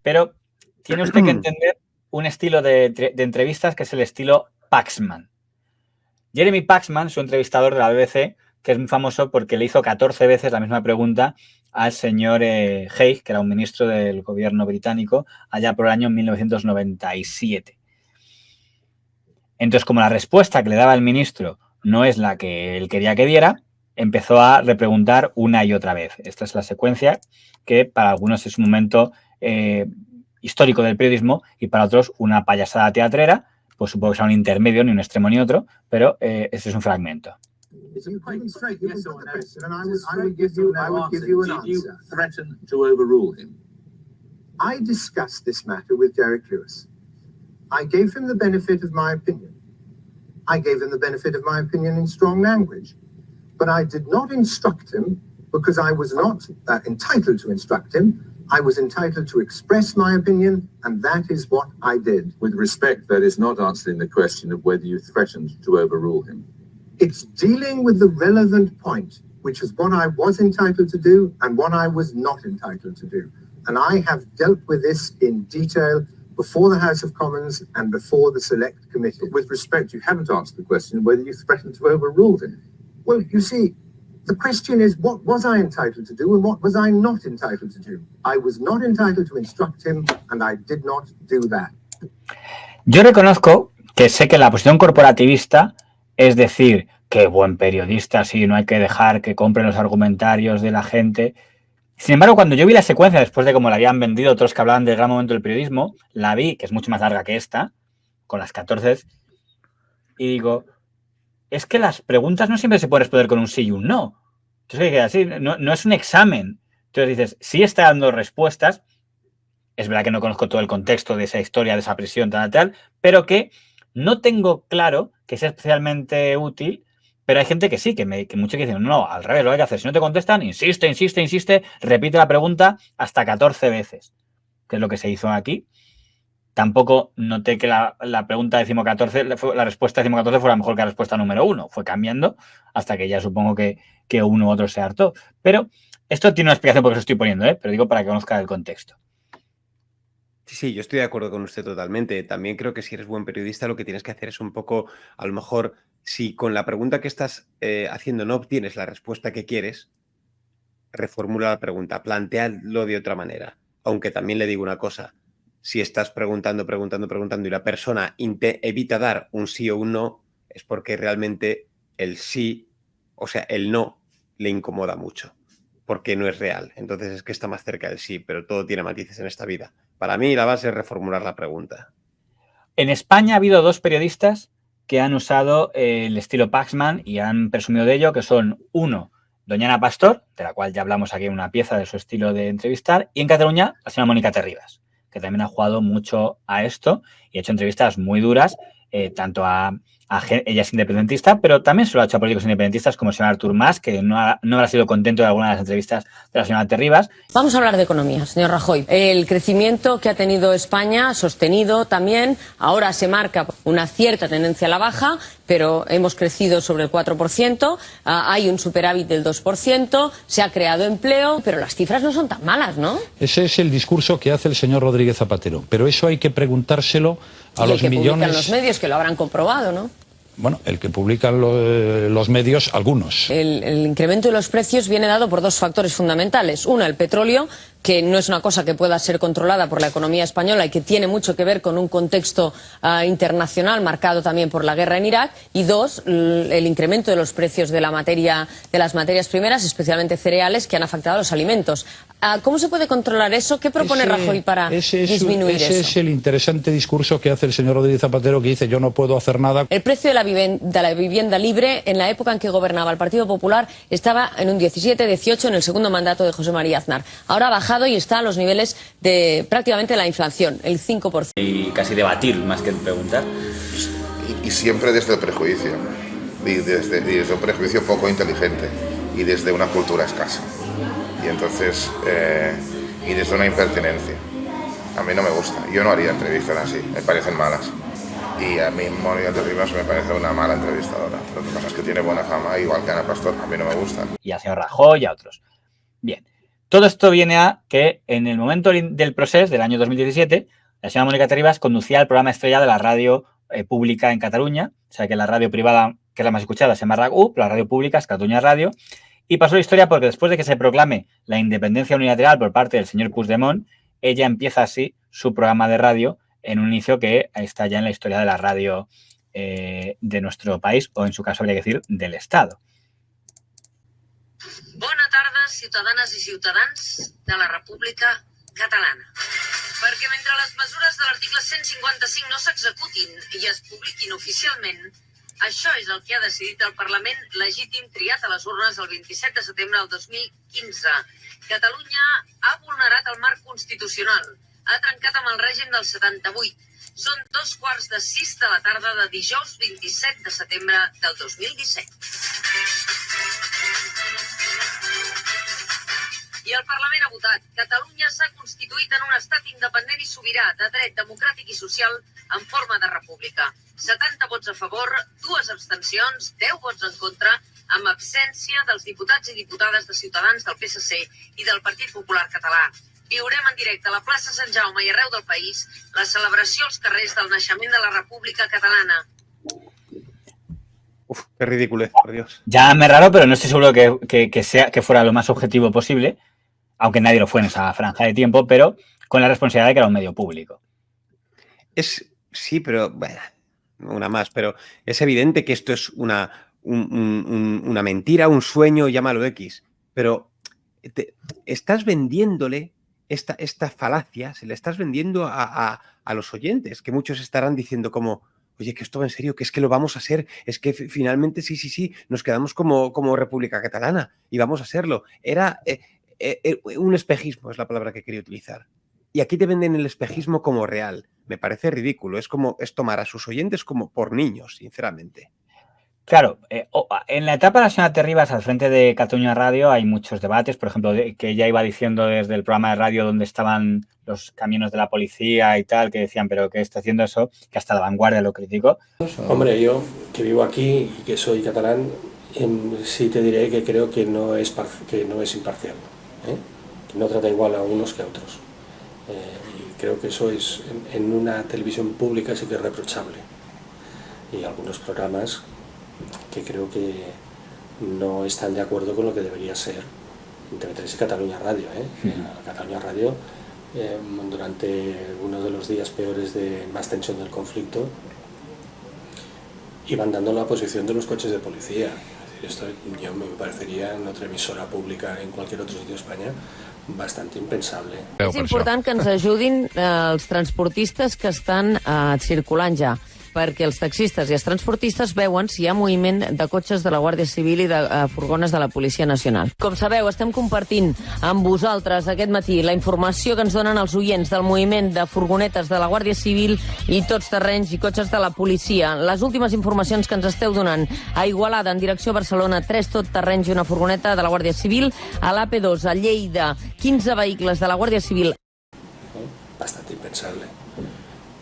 pero tiene usted que entender un estilo de entrevistas que es el estilo Paxman. Jeremy Paxman, su entrevistador de la BBC, que es muy famoso porque le hizo 14 veces la misma pregunta al señor Haig, que era un ministro del gobierno británico, allá por el año 1997. Entonces, como la respuesta que le daba el ministro no es la que él quería que diera, empezó a repreguntar una y otra vez. Esta es la secuencia que para algunos es un momento histórico del periodismo y para otros una payasada teatrera. Pues supongo que sea un intermedio, ni un extremo ni otro, pero este es un fragmento. I discussed this matter with Derek Lewis. I gave him the benefit of my opinion. I gave him the benefit of my opinion in strong language. But I did not instruct him because I was not entitled to instruct him. I was entitled to express my opinion, and that is what I did. With respect, that is not answering the question of whether you threatened to overrule him. It's dealing with the relevant point, which is what I was entitled to do and what I was not entitled to do. And I have dealt with this in detail before the House of Commons and before the Select Committee. But with respect, you haven't answered the question of whether you threatened to overrule him. Well, you see, the question is, what was I entitled to do and what was I not entitled to do? I was not entitled to instruct him and I did not do that. Yo reconozco que sé que la posición corporativista es decir, que buen periodista, sí, no hay que dejar que compren los argumentarios de la gente. Sin embargo, cuando yo vi la secuencia, después de cómo la habían vendido otros que hablaban del gran momento del periodismo, la vi, que es mucho más larga que esta, con las 14, y digo, es que las preguntas no siempre se pueden responder con un sí y un no. Entonces, ¿qué así? No es un examen. Entonces dices, sí está dando respuestas, es verdad que no conozco todo el contexto de esa historia, de esa prisión, tal, pero que no tengo claro que sea especialmente útil, pero hay gente que sí, que muchos que dicen, no, al revés, lo hay que hacer. Si no te contestan, insiste, repite la pregunta hasta 14 veces, que es lo que se hizo aquí. Tampoco noté que la pregunta 14, la respuesta 14 fuera mejor que la respuesta número 1. Fue cambiando hasta que ya supongo que uno u otro se hartó. Pero esto tiene una explicación porque lo estoy poniendo, pero digo para que conozca el contexto. Sí, yo estoy de acuerdo con usted totalmente. También creo que si eres buen periodista lo que tienes que hacer es un poco, a lo mejor, si con la pregunta que estás haciendo no obtienes la respuesta que quieres, reformula la pregunta, plantéalo de otra manera. Aunque también le digo una cosa, si estás preguntando y la persona evita dar un sí o un no, es porque realmente el sí, o sea, el no, le incomoda mucho, porque no es real. Entonces es que está más cerca del sí, pero todo tiene matices en esta vida. Para mí la base es reformular la pregunta. En España ha habido 2 periodistas que han usado el estilo Paxman y han presumido de ello, que son uno, doña Ana Pastor, de la cual ya hablamos aquí en una pieza de su estilo de entrevistar, y en Cataluña la señora Mónica Terribas, que también ha jugado mucho a esto y ha hecho entrevistas muy duras, tanto ella es independentista, pero también se lo ha hecho a políticos independentistas como el señor Artur Mas, que no habrá sido contento de alguna de las entrevistas de la señora Terribas. Vamos a hablar de economía, señor Rajoy. El crecimiento que ha tenido España, sostenido también, ahora se marca una cierta tendencia a la baja, pero hemos crecido sobre el 4%, hay un superávit del 2%, se ha creado empleo, pero las cifras no son tan malas, ¿no? Ese es el discurso que hace el señor Rodríguez Zapatero, pero eso hay que preguntárselo a los millones... que publican los medios, que lo habrán comprobado, ¿no? Bueno, el que publican los medios, algunos. El incremento de los precios viene dado por 2 factores fundamentales. Uno, el petróleo, que no es una cosa que pueda ser controlada por la economía española y que tiene mucho que ver con un contexto internacional marcado también por la guerra en Irak. Y 2, el incremento de los precios de las materias primeras, especialmente cereales, que han afectado a los alimentos. ¿Cómo se puede controlar eso? ¿Qué propone Rajoy para disminuir eso? Ese es el interesante discurso que hace el señor Rodríguez Zapatero, que dice yo no puedo hacer nada. El precio de la vivienda libre en la época en que gobernaba el Partido Popular estaba en un 17-18 en el segundo mandato de José María Aznar. Ahora ha bajado y está a los niveles de prácticamente la inflación, el 5%. Y casi debatir más que preguntar. Y siempre desde el prejuicio, y desde un prejuicio poco inteligente y desde una cultura escasa. Y entonces, y desde una impertinencia. A mí no me gusta, yo no haría entrevistas así, me parecen malas. Y a mí Mónica Terribas me parece una mala entrevistadora. Lo que pasa es que tiene buena fama, igual que Ana Pastor, a mí no me gusta. Y a señor Rajoy y a otros. Bien, Todo esto viene a que en el momento del procés del año 2017, la señora Mónica Terribas conducía el programa estrella de la radio pública en Cataluña, o sea que la radio privada, que es la más escuchada, se llama RAC1, pero la radio pública es Catalunya Radio, y pasó la historia porque después de que se proclame la independencia unilateral por parte del señor Puigdemont, ella empieza así su programa de radio en un inicio que está ya en la historia de la radio de nuestro país, o en su caso habría que decir del Estado. Bona tarda, ciutadanes i ciutadans de la República Catalana. Perquè mentre les mesures de l'article 155 no s'executin i es publiquin oficialment, això és el que ha decidit el Parlament legítim triat a les urnes el 27 de setembre del 2015. Catalunya ha vulnerat el marc constitucional, ha trencat amb el règim del 78. Són 5:15 de la tarda de dijous 27 de setembre del 2017. I el Parlament ha votat. Catalunya s'ha constituït en un estat independent i sobirà, de dret democràtic i social, en forma de república. 70 vots a favor, 2 abstencions, 10 vots en contra, amb absència dels diputats i diputades de Ciutadans, del PSC i del Partit Popular Català. Viurem en directe a la plaça Sant Jaume i arreu del país la celebració als carrers del naixement de la República Catalana. Uf, qué ridiculez, por Dios. Llámame raro, pero no estoy seguro que fuera lo más objetivo posible, aunque nadie lo fue en esa franja de tiempo, pero con la responsabilidad de que era un medio público. Sí, pero bueno, una más, pero es evidente que esto es una mentira, un sueño, llámalo X, pero estás vendiéndole esta falacia, se le estás vendiendo a los oyentes, que muchos estarán diciendo como, oye, que esto va en serio, que es que lo vamos a hacer, es que finalmente sí, nos quedamos como República Catalana y vamos a hacerlo. Era un espejismo, es la palabra que quería utilizar. Y aquí te venden el espejismo como real. Me parece ridículo, es tomar a sus oyentes como por niños, sinceramente. Claro, en la etapa de la señora Terribas al frente de Catalunya Radio hay muchos debates, por ejemplo, que ella iba diciendo desde el programa de radio donde estaban los camiones de la policía y tal, que decían, pero ¿qué está haciendo eso? Que hasta La Vanguardia lo criticó. Hombre, yo que vivo aquí y que soy catalán, sí te diré que creo que no es imparcial, que no trata igual a unos que a otros. Y creo que eso es, en una televisión pública sí que es reprochable. Y algunos programas que creo que no están de acuerdo con lo que debería ser TV3 y Catalunya Radio. Catalunya Radio, durante uno de los días peores de más tensión del conflicto, iban dando la posición de los coches de policía. Es decir, esto yo me parecería en otra emisora pública en cualquier otro sitio de España bastant impensable. És important que ens ajudin els transportistes que estan circulant ja, perquè els taxistes i els transportistes veuen si hi ha moviment de cotxes de la Guàrdia Civil i de furgones de la Policia Nacional. Com sabeu, estem compartint amb vosaltres aquest matí la informació que ens donen els oients del moviment de furgonetes de la Guàrdia Civil i tots terrenys i cotxes de la policia. Les últimes informacions que ens esteu donant: a Igualada, en direcció a Barcelona, 3 tot terrenys i una furgoneta de la Guàrdia Civil; a l'AP2, a Lleida, 15 vehicles de la Guàrdia Civil. Bastante impensable.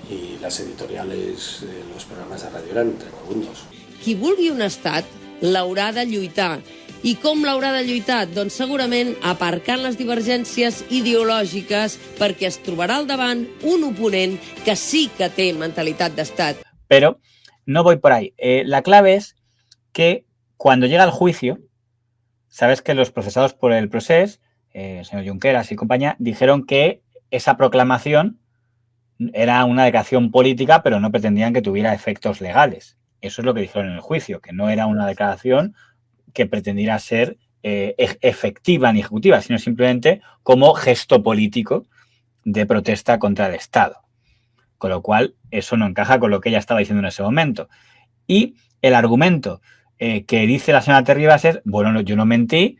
Y las editoriales de los programas de radio eran tremendos. Qui vulgui un estat l'haurà de lluitar. I com l'haurà de lluitar? Doncs segurament aparcant les divergències ideològiques, perquè es trobarà al davant un oponent que sí que té mentalitat d'estat. Pero no voy por ahí. La clave es que cuando llega el juicio, sabes que los procesados por el procés, el señor Junqueras y compañía, dijeron que esa proclamación era una declaración política, pero no pretendían que tuviera efectos legales. Eso es lo que dijeron en el juicio, que no era una declaración que pretendiera ser efectiva ni ejecutiva, sino simplemente como gesto político de protesta contra el Estado. Con lo cual, eso no encaja con lo que ella estaba diciendo en ese momento. Y el argumento que dice la señora Terribas es, bueno, yo no mentí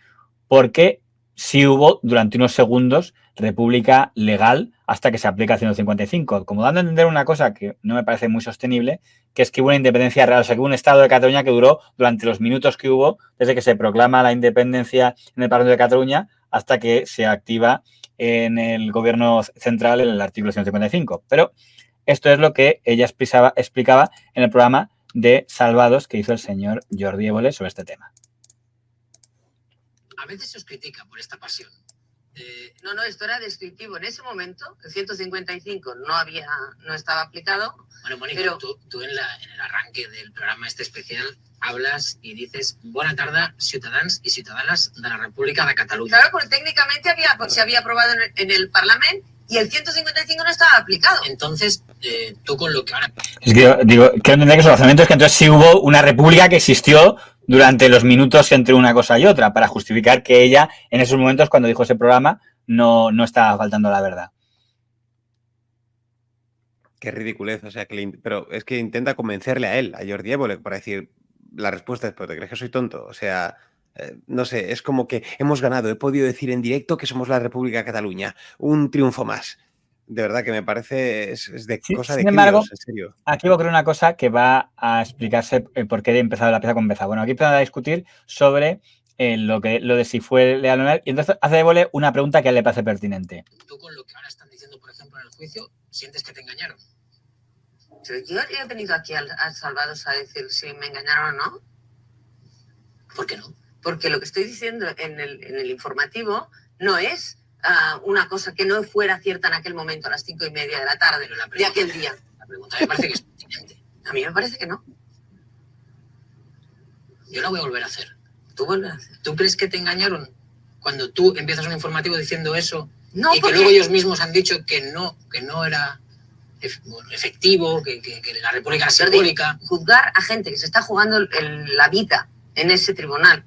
porque sí hubo durante unos segundos república legal hasta que se aplica el 155, como dando a entender una cosa que no me parece muy sostenible, que es que hubo una independencia real, o sea, que hubo un Estado de Cataluña que duró durante los minutos que hubo desde que se proclama la independencia en el Parlamento de Cataluña hasta que se activa en el gobierno central el artículo 155. Pero esto es lo que ella explicaba en el programa de Salvados que hizo el señor Jordi Évole sobre este tema. A veces se os critica por esta pasión, No, esto era descriptivo. En ese momento, el 155 no estaba aplicado. Bueno, Mónica, pero tú en el arranque del programa este especial hablas y dices bona tarda, ciutadans i ciutadanes de la República de Cataluña. Claro, porque técnicamente se había aprobado en el Parlamento y el 155 no estaba aplicado. Entonces, tú con lo que ahora... Es que yo digo, quiero entender que su razonamiento es que entonces sí hubo una república que existió durante los minutos entre una cosa y otra, para justificar que ella, en esos momentos, cuando dijo ese programa, no estaba faltando la verdad. Qué ridiculez, o sea, pero es que intenta convencerle a él, a Jordi Évole, para decir, la respuesta es, ¿pero te crees que soy tonto? O sea, no sé, es como que hemos ganado, he podido decir en directo que somos la República de Cataluña, un triunfo más. De verdad que me parece, es de cosa de Sin embargo, críos, en serio. aquí va a ocurrir una cosa que va a explicarse el por qué he empezado la pieza con Beza. Bueno, aquí empezamos a discutir sobre lo de si fue leal o no, y entonces hace Évole una pregunta que a él le parece pertinente. Tú con lo que ahora están diciendo, por ejemplo, en el juicio, ¿sientes que te engañaron? Yo he venido aquí a Salvados a decir si me engañaron o no. ¿Por qué no? Porque lo que estoy diciendo en el informativo no es una cosa que no fuera cierta en aquel momento, a las 5:30 de la tarde, de aquel día. La pregunta me parece que es pertinente. A mí me parece que no. Yo la voy a volver a hacer. Tú vuelves a hacer. ¿Tú crees que te engañaron cuando tú empiezas un informativo diciendo eso No, y que porque luego ellos mismos han dicho que no era efectivo, que la República era simbólica? Juzgar a gente que se está jugando la vida en ese tribunal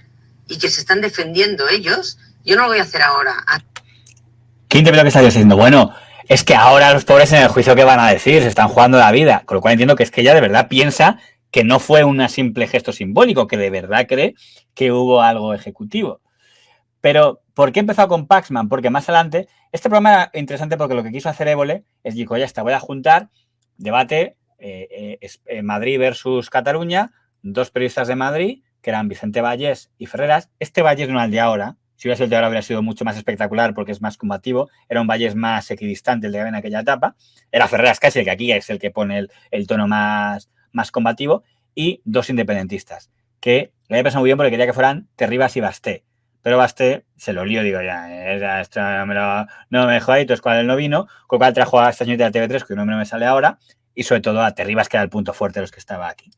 y que se están defendiendo ellos, yo no lo voy a hacer ahora. ¿Qué interpreto que está diciendo? Bueno, es que ahora los pobres en el juicio, ¿qué van a decir? Se están jugando la vida. Con lo cual entiendo que es que ella de verdad piensa que no fue un simple gesto simbólico, que de verdad cree que hubo algo ejecutivo. Pero, ¿por qué he empezado con Paxman? Porque más adelante, este programa era interesante porque lo que quiso hacer Évole es, dijo, ya está, voy a juntar debate Madrid versus Cataluña, dos periodistas de Madrid, que eran Vicente Vallés y Ferreras. Este Vallés no era el de ahora. Si hubiera sido el de ahora, hubiera sido mucho más espectacular porque es más combativo. Era un Vallés más equidistante el de en aquella etapa. Era Ferreras casi, el que aquí es el que pone el tono más combativo. Y dos independentistas, que le había pensado muy bien porque quería que fueran Terribas y Basté. Pero Basté se lo lío, digo, ya esto no me dejó ahí, entonces cuando él no vino, con lo cual trajo a esta señorita de TV3, que un nombre no me sale ahora, y sobre todo a Terribas, que era el punto fuerte de los que estaba aquí.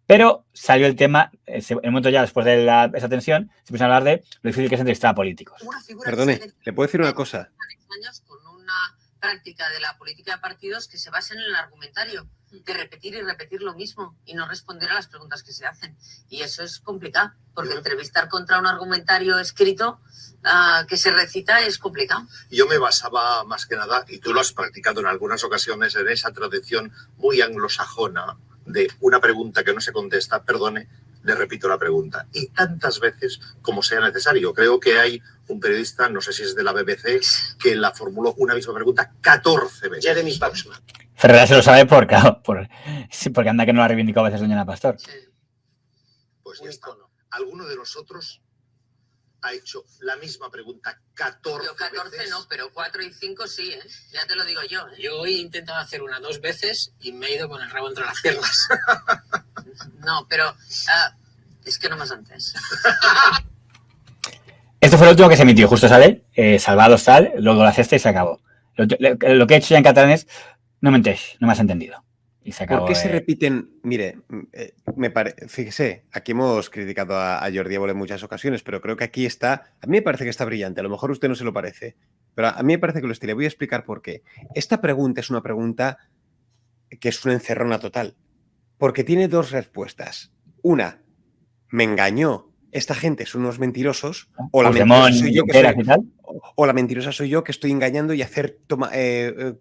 Pero salió el tema, en el momento ya después de esa tensión, se puso a hablar de lo difícil que es entrevistar a políticos. Perdone, ¿le puedo decir una cosa? Años con una práctica de la política de partidos que se basa en el argumentario, de repetir y repetir lo mismo y no responder a las preguntas que se hacen. Y eso es complicado, porque entrevistar contra un argumentario escrito que se recita es complicado. Yo me basaba más que nada, y tú lo has practicado en algunas ocasiones, en esa tradición muy anglosajona de una pregunta que no se contesta, perdone, le repito la pregunta. Y tantas veces como sea necesario. Creo que hay un periodista, no sé si es de la BBC, que la formuló una misma pregunta 14 veces. Jeremy Paxman. Ferreras se lo sabe porque anda que no lo ha reivindicado a veces doña Ana Pastor. Sí. Pues ya está. ¿Alguno de nosotros ha hecho la misma pregunta 14 Yo 14 veces? no, pero 4 y 5 sí, ¿eh? Ya te lo digo yo. Yo hoy he intentado hacer una 2 veces y me he ido con el rabo entre las piernas. No, pero es que no más antes. Esto fue lo último que se emitió, justo sale, Salvados tal, luego la sexta y se acabó. Lo que he hecho ya en catalán es, no me entendéis, no me has entendido. Y se acabó. ¿Por qué se repiten? Mire, fíjese, aquí hemos criticado a Jordi Évole en muchas ocasiones, pero creo que aquí está, a mí me parece que está brillante, a lo mejor usted no se lo parece, pero a mí me parece que lo está. Le voy a explicar por qué. Esta pregunta es una pregunta que es una encerrona total, porque tiene dos respuestas. Una, me engañó, esta gente son unos mentirosos, o la mentirosa soy yo que estoy engañando y hacer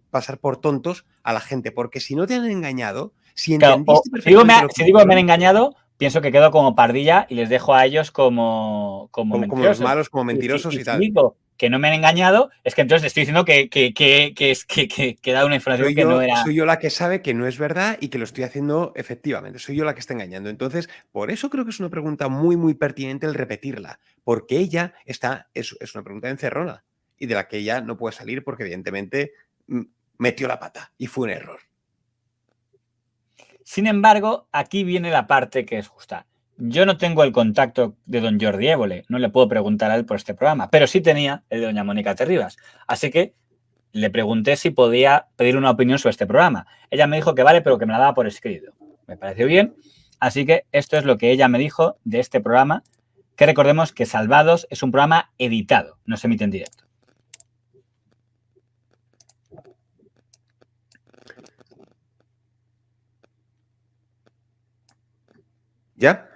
pasar por tontos a la gente, porque si no te han engañado, si entendiste perfectamente si digo que me han engañado, pienso que quedo como pardilla y les dejo a ellos como los malos, como mentirosos y tal. Si digo que no me han engañado, es que entonces estoy diciendo que he dado una información que no era. Soy yo la que sabe que no es verdad y que lo estoy haciendo efectivamente. Soy yo la que está engañando. Entonces, por eso creo que es una pregunta muy, muy pertinente el repetirla, porque ella es una pregunta encerrona y de la que ella no puede salir porque evidentemente metió la pata y fue un error. Sin embargo, aquí viene la parte que es justa. yo no tengo el contacto de don Jordi Évole, no le puedo preguntar a él por este programa, pero sí tenía el de doña Mónica Terribas. Así que le pregunté si podía pedir una opinión sobre este programa. Ella me dijo que vale, pero que me la daba por escrito. Me pareció bien. Así que esto es lo que ella me dijo de este programa, que recordemos que Salvados es un programa editado, no se emite en directo. ¿Ya?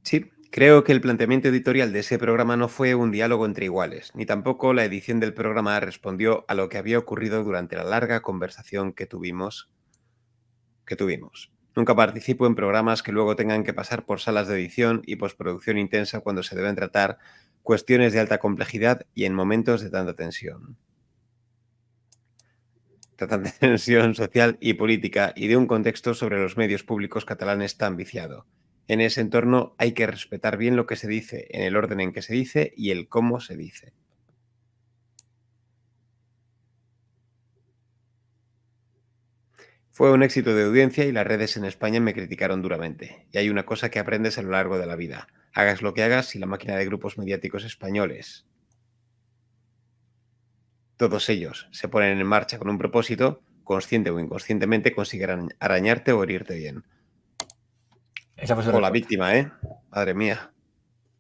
Sí, creo que el planteamiento editorial de ese programa no fue un diálogo entre iguales, ni tampoco la edición del programa respondió a lo que había ocurrido durante la larga conversación que tuvimos. Nunca participo en programas que luego tengan que pasar por salas de edición y postproducción intensa cuando se deben tratar cuestiones de alta complejidad y en momentos de tanta tensión. Tanta tensión social y política y de un contexto sobre los medios públicos catalanes tan viciado. En ese entorno hay que respetar bien lo que se dice, en el orden en que se dice y el cómo se dice. Fue un éxito de audiencia y las redes en España me criticaron duramente. Y hay una cosa que aprendes a lo largo de la vida. Hagas lo que hagas, si la máquina de grupos mediáticos españoles, todos ellos, se ponen en marcha con un propósito, consciente o inconscientemente conseguirán arañarte o herirte bien. Esa fue su O la respuesta. víctima, ¿eh? Madre mía.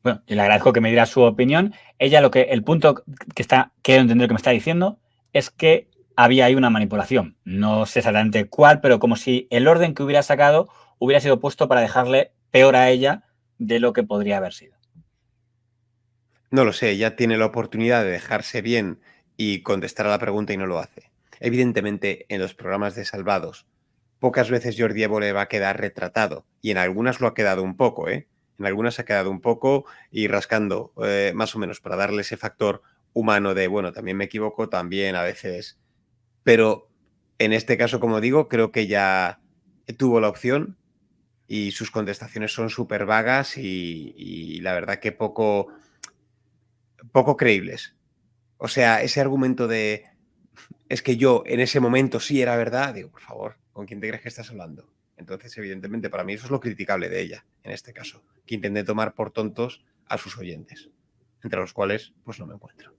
Bueno, y le agradezco que me diera su opinión. Ella el punto que quiero entender que me está diciendo es que había ahí una manipulación. No sé exactamente cuál, pero como si el orden que hubiera sacado hubiera sido puesto para dejarle peor a ella de lo que podría haber sido. No lo sé, ella tiene la oportunidad de dejarse bien y contestar a la pregunta y no lo hace. Evidentemente, en los programas de Salvados, pocas veces Jordi Évole va a quedar retratado, y en algunas lo ha quedado un poco, ¿eh? En algunas ha quedado un poco y rascando, más o menos, para darle ese factor humano de, bueno, también me equivoco, también a veces. Pero en este caso, como digo, creo que ya tuvo la opción y sus contestaciones son súper vagas y la verdad que poco creíbles. O sea, ese argumento de es que yo en ese momento sí era verdad, digo, por favor, ¿con quién te crees que estás hablando? Entonces, evidentemente, para mí eso es lo criticable de ella, en este caso, que intente tomar por tontos a sus oyentes, entre los cuales, pues no me encuentro.